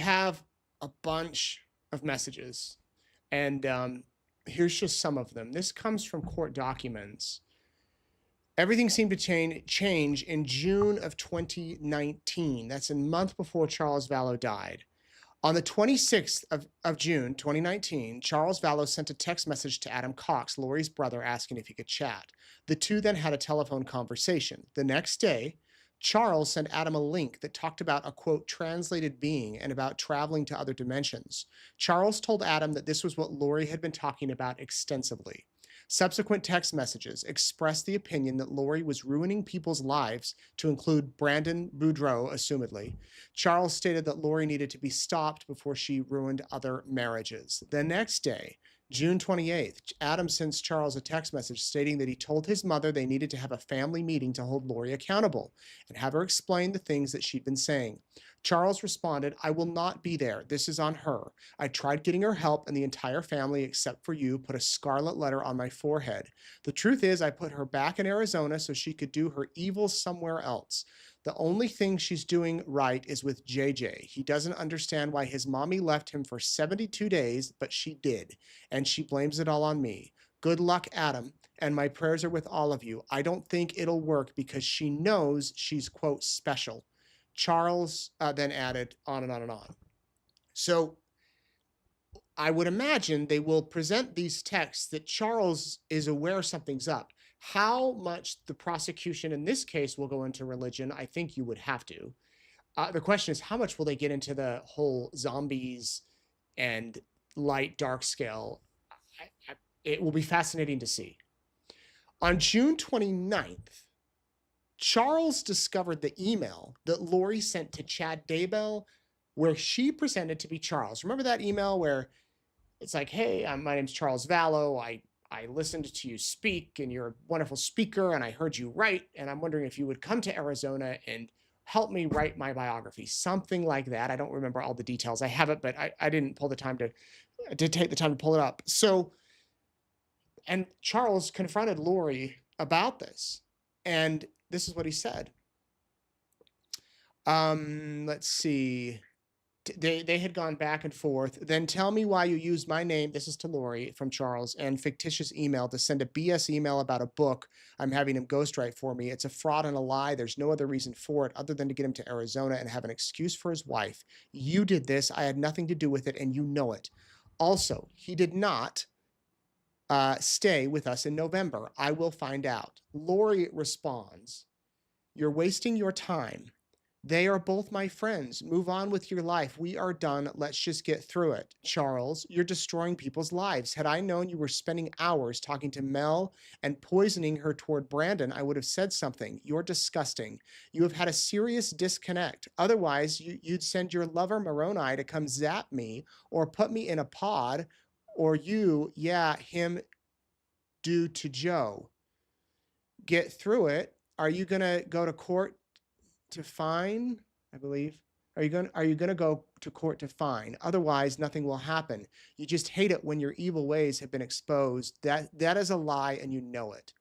have a bunch of messages, and here's just some of them. This comes from court documents. Everything seemed to change in June of 2019. That's a month before Charles Vallow died. On the 26th of June 2019, Charles Vallow sent a text message to Adam Cox, Lori's brother, asking if he could chat. The two then had a telephone conversation. The next day, Charles sent Adam a link that talked about a, quote, translated being and about traveling to other dimensions. Charles told Adam that this was what Lori had been talking about extensively. Subsequent text messages expressed the opinion that Lori was ruining people's lives, to include Brandon Boudreaux, assumedly. Charles stated that Lori needed to be stopped before she ruined other marriages. The next day, June 28th, Adam sends Charles a text message stating that he told his mother they needed to have a family meeting to hold Lori accountable and have her explain the things that she'd been saying. Charles responded, "I will not be there. This is on her. I tried getting her help, and the entire family, except for you, put a scarlet letter on my forehead. The truth is, I put her back in Arizona so she could do her evil somewhere else. The only thing she's doing right is with JJ. He doesn't understand why his mommy left him for 72 days, but she did, and she blames it all on me. Good luck, Adam, and my prayers are with all of you. I don't think it'll work because she knows she's, quote, special." Charles then added on and on and on. So I would imagine they will present these texts that Charles is aware something's up. How much the prosecution in this case will go into religion, I think you would have to. The question is, how much will they get into the whole zombies and light dark scale? It will be fascinating to see. On June 29th, Charles discovered the email that Lori sent to Chad Daybell, where she presented to be Charles. Remember that email where it's like, "Hey, my name's Charles Vallow. I listened to you speak, and you're a wonderful speaker, and I heard you write, and I'm wondering if you would come to Arizona and help me write my biography." Something like that. I don't remember all the details. I have it, but I didn't pull the time to take the time to pull it up. So, and Charles confronted Lori about this, and this is what he said. Let's see. They had gone back and forth. "Then tell me why you used my name," this is to Lori from Charles, "and fictitious email to send a BS email about a book I'm having him ghostwrite for me. It's a fraud and a lie. There's no other reason for it other than to get him to Arizona and have an excuse for his wife. You did this. I had nothing to do with it, and you know it. Also, he did not stay with us in November. I will find out." Lori responds, "You're wasting your time. They are both my friends. Move on with your life. We are done. Let's just get through it." Charles, "You're destroying people's lives. Had I known you were spending hours talking to Mel and poisoning her toward Brandon, I would have said something. You're disgusting. You have had a serious disconnect. Otherwise, you'd send your lover Moroni to come zap me or put me in a pod, or him do to Joe. Get through it. Are you going to go to court to fine, I believe? Are you going to go to court to fine? Otherwise, nothing will happen. You just hate it when your evil ways have been exposed. That is a lie, and you know it.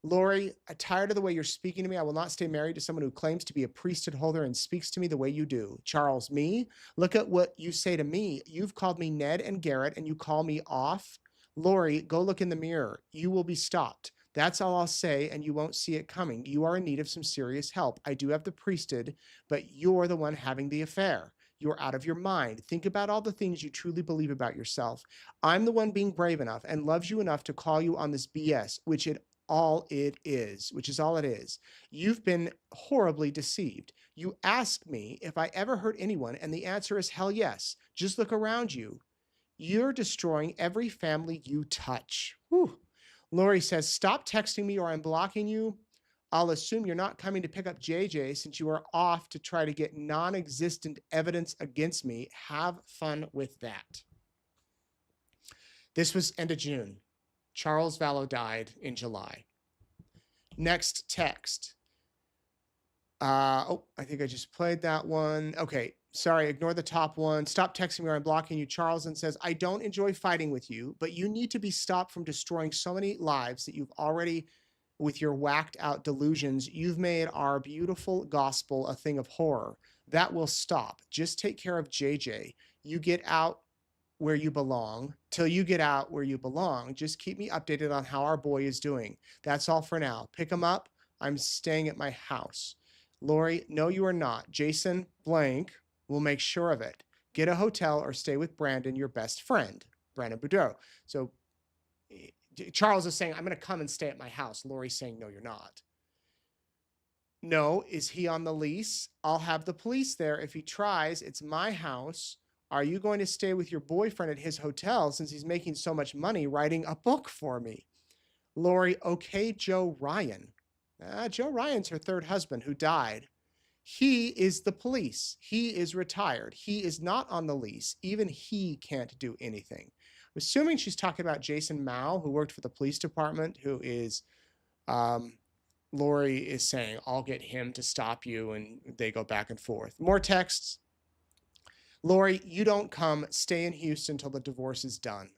Lori, I'm tired of the way you're speaking to me. I will not stay married to someone who claims to be a priesthood holder and speaks to me the way you do." Charles, "Me? Look at what you say to me. You've called me Ned and Garrett, and you call me off. Lori, go look in the mirror. You will be stopped. That's all I'll say, and you won't see it coming. You are in need of some serious help. I do have the priesthood, but you're the one having the affair. You're out of your mind. Think about all the things you truly believe about yourself. I'm the one being brave enough and loves you enough to call you on this BS, which is all it is. You've been horribly deceived. You asked me if I ever hurt anyone, and the answer is hell yes. Just look around you. You're destroying every family you touch." Whew. Lori says, "Stop texting me or I'm blocking you. I'll assume you're not coming to pick up JJ since you are off to try to get non-existent evidence against me. Have fun with that." This was end of June. Charles Vallow died in July. Next text. I think I just played that one. Okay, sorry, ignore the top one. "Stop texting me or I'm blocking you." Charles then says, "I don't enjoy fighting with you, but you need to be stopped from destroying so many lives that you've already, with your whacked out delusions, you've made our beautiful gospel a thing of horror. That will stop. Just take care of JJ. You get out where you belong. Till you get out where you belong, just keep me updated on how our boy is doing. That's all for now. Pick him up. I'm staying at my house. Lori, no, you are not. Jason blank will make sure of it. Get a hotel or stay with Brandon, your best friend, Brandon Boudreaux. So Charles is saying, I'm going to come and stay at my house. Lori's saying, no, you're not. No, is he on the lease? I'll have the police there. If he tries, it's my house. Are you going to stay with your boyfriend at his hotel since he's making so much money writing a book for me? Lori, okay, Joe Ryan. Joe Ryan's her third husband who died. He is the police. He is retired. He is not on the lease. Even he can't do anything. I'm assuming she's talking about Jason Mao, who worked for the police department, who is, Lori is saying, I'll get him to stop you, and they go back and forth. More texts. Lori, you don't come. Stay in Houston till the divorce is done.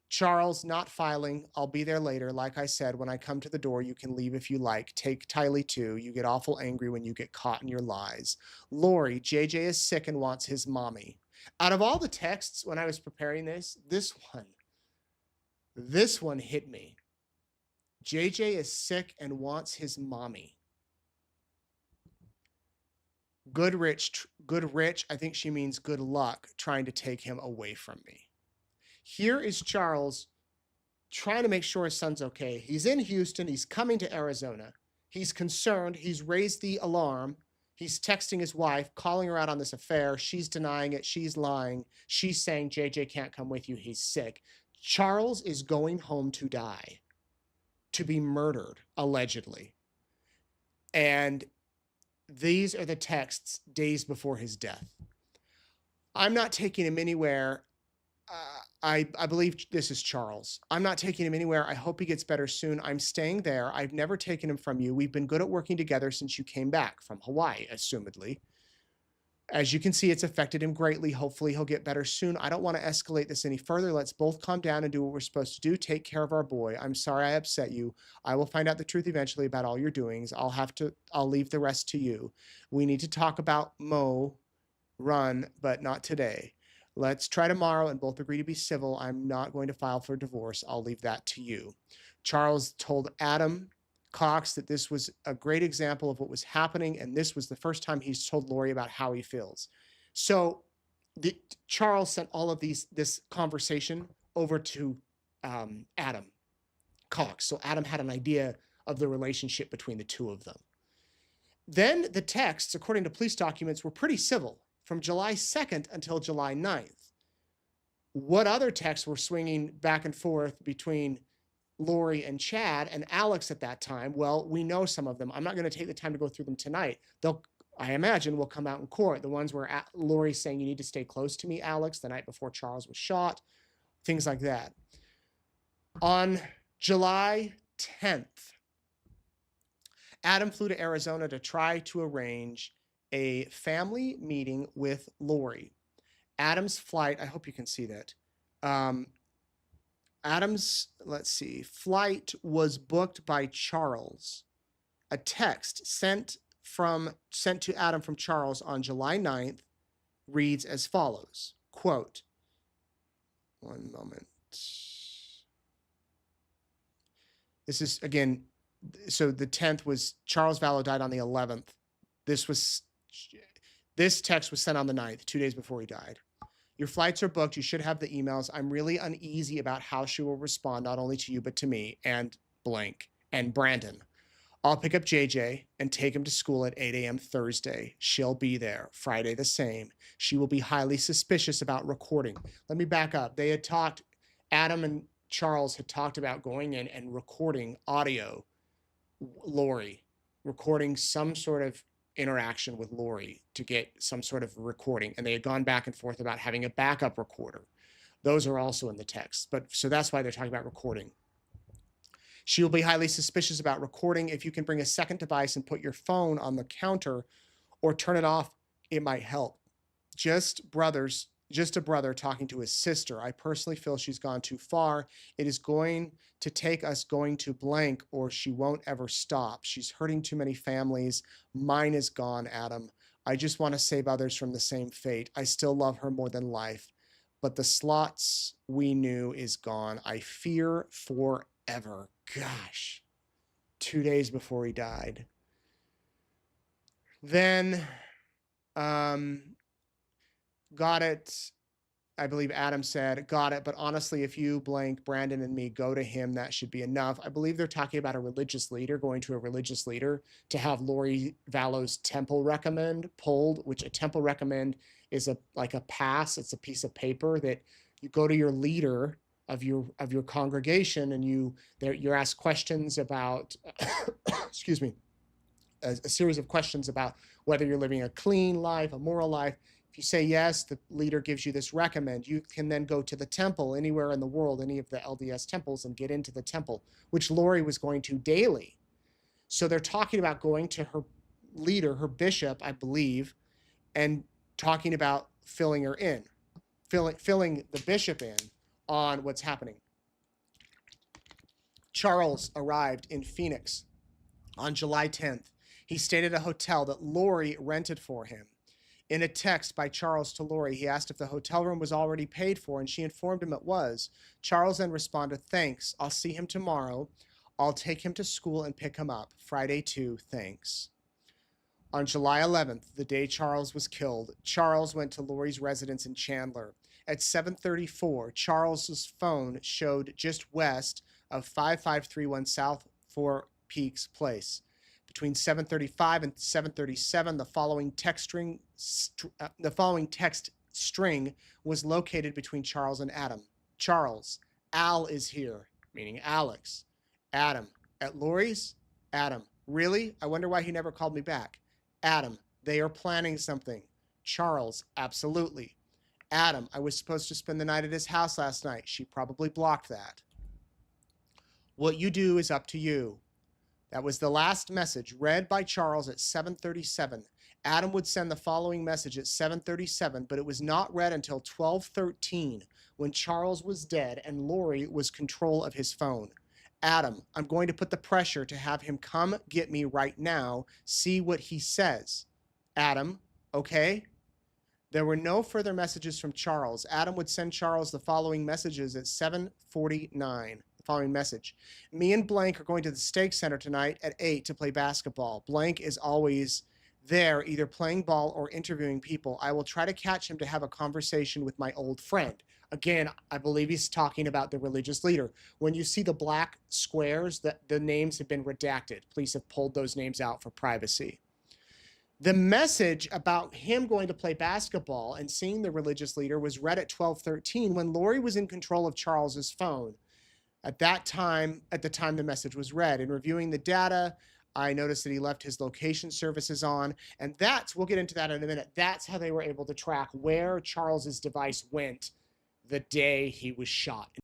Charles, not filing. I'll be there later. Like I said, when I come to the door, you can leave if you like. Take Tylee too. You get awful angry when you get caught in your lies. Lori, JJ is sick and wants his mommy. Out of all the texts when I was preparing this one hit me. JJ is sick and wants his mommy. Good rich, I think she means good luck trying to take him away from me. Here is Charles trying to make sure his son's okay. He's in Houston. He's coming to Arizona. He's concerned. He's raised the alarm. He's texting his wife, calling her out on this affair. She's denying it. She's lying. She's saying JJ can't come with you. He's sick. Charles is going home to die, to be murdered, allegedly. And these are the texts days before his death. I'm not taking him anywhere. I believe this is Charles. I'm not taking him anywhere. I hope he gets better soon. I'm staying there. I've never taken him from you. We've been good at working together since you came back from Hawaii, assumedly. As you can see, it's affected him greatly. Hopefully he'll get better soon. I don't want to escalate this any further. Let's both calm down and do what we're supposed to do. Take care of our boy. I'm sorry I upset you. I will find out the truth eventually about all your doings. I'll leave the rest to you. We need to talk about Mo Run, but not today. Let's try tomorrow and both agree to be civil. I'm not going to file for divorce. I'll leave that to you. Charles told Adam Cox that this was a great example of what was happening, and this was the first time he's told Lori about how he feels. So Charles sent all of this conversation over to Adam Cox. So Adam had an idea of the relationship between the two of them. Then the texts, according to police documents, were pretty civil from July 2nd until July 9th. What other texts were swinging back and forth between Lori and Chad and Alex at that time? Well, we know some of them. I'm not going to take the time to go through them tonight. I imagine, will come out in court. The ones where Lori's saying, you need to stay close to me, Alex, the night before Charles was shot, things like that. On July 10th, Adam flew to Arizona to try to arrange a family meeting with Lori. Adam's flight, I hope you can see that. Adam's, flight was booked by Charles. A text sent to Adam from Charles on July 9th reads as follows, quote, one moment. This is, again, so the 10th was, Charles Vallow died on the 11th. This text was sent on the 9th, 2 days before he died. Your flights are booked. You should have the emails. I'm really uneasy about how she will respond, not only to you, but to me and blank and Brandon. I'll pick up JJ and take him to school at 8 a.m. Thursday. She'll be there. Friday the same. She will be highly suspicious about recording. Let me back up. They had talked, Adam and Charles had talked about going in and recording audio, Lori, recording some sort of interaction with Lori to get some sort of recording. And they had gone back and forth about having a backup recorder. Those are also in the text. So that's why they're talking about recording. She will be highly suspicious about recording. If you can bring a second device and put your phone on the counter or turn it off, it might help. Just a brother talking to his sister. I personally feel she's gone too far. It is going to take us going to blank or she won't ever stop. She's hurting too many families. Mine is gone, Adam. I just want to save others from the same fate. I still love her more than life, but the slots we knew is gone. I fear forever. Gosh, 2 days before he died. Then, got it. I believe Adam said, got it. But honestly, if you blank Brandon and me go to him, that should be enough. I believe they're talking about a religious leader going to a religious leader to have Lori Vallow's temple recommend pulled, which a temple recommend is like a pass. It's a piece of paper that you go to your leader of your congregation and you're asked questions about excuse me, a series of questions about whether you're living a clean life, a moral life. If you say yes, the leader gives you this recommend. You can then go to the temple anywhere in the world, any of the LDS temples, and get into the temple, which Lori was going to daily. So they're talking about going to her leader, her bishop, I believe, and talking about filling her in, filling the bishop in on what's happening. Charles arrived in Phoenix on July 10th. He stayed at a hotel that Lori rented for him. In a text by Charles to Lori, he asked if the hotel room was already paid for, and she informed him it was. Charles then responded, "Thanks. I'll see him tomorrow. I'll take him to school and pick him up. Friday too. Thanks." On July 11th, the day Charles was killed, Charles went to Lori's residence in Chandler. At 7:34, Charles's phone showed just west of 5531 South Four Peaks Place. Between 7:35 and 7:37, the following text string was located between Charles and Adam. Charles, Al is here, meaning Alex. Adam, at Lori's? Adam, really? I wonder why he never called me back. Adam, they are planning something. Charles, absolutely. Adam, I was supposed to spend the night at his house last night. She probably blocked that. What you do is up to you. That was the last message read by Charles at 7:37. Adam would send the following message at 7:37, but it was not read until 12:13 when Charles was dead and Lori was control of his phone. Adam, I'm going to put the pressure to have him come get me right now. See what he says. Adam, okay? There were no further messages from Charles. Adam would send Charles the following messages at 7:49. The following message. Me and Blank are going to the Stake Center tonight at 8 to play basketball. Blank is always there, either playing ball or interviewing people. I will try to catch him to have a conversation with my old friend. Again, I believe he's talking about the religious leader. When you see the black squares, the names have been redacted. Police have pulled those names out for privacy. The message about him going to play basketball and seeing the religious leader was read at 12:13 when Lori was in control of Charles's phone. At the time the message was read. In reviewing the data, I noticed that he left his location services on, and we'll get into that in a minute. That's how they were able to track where Charles's device went the day he was shot.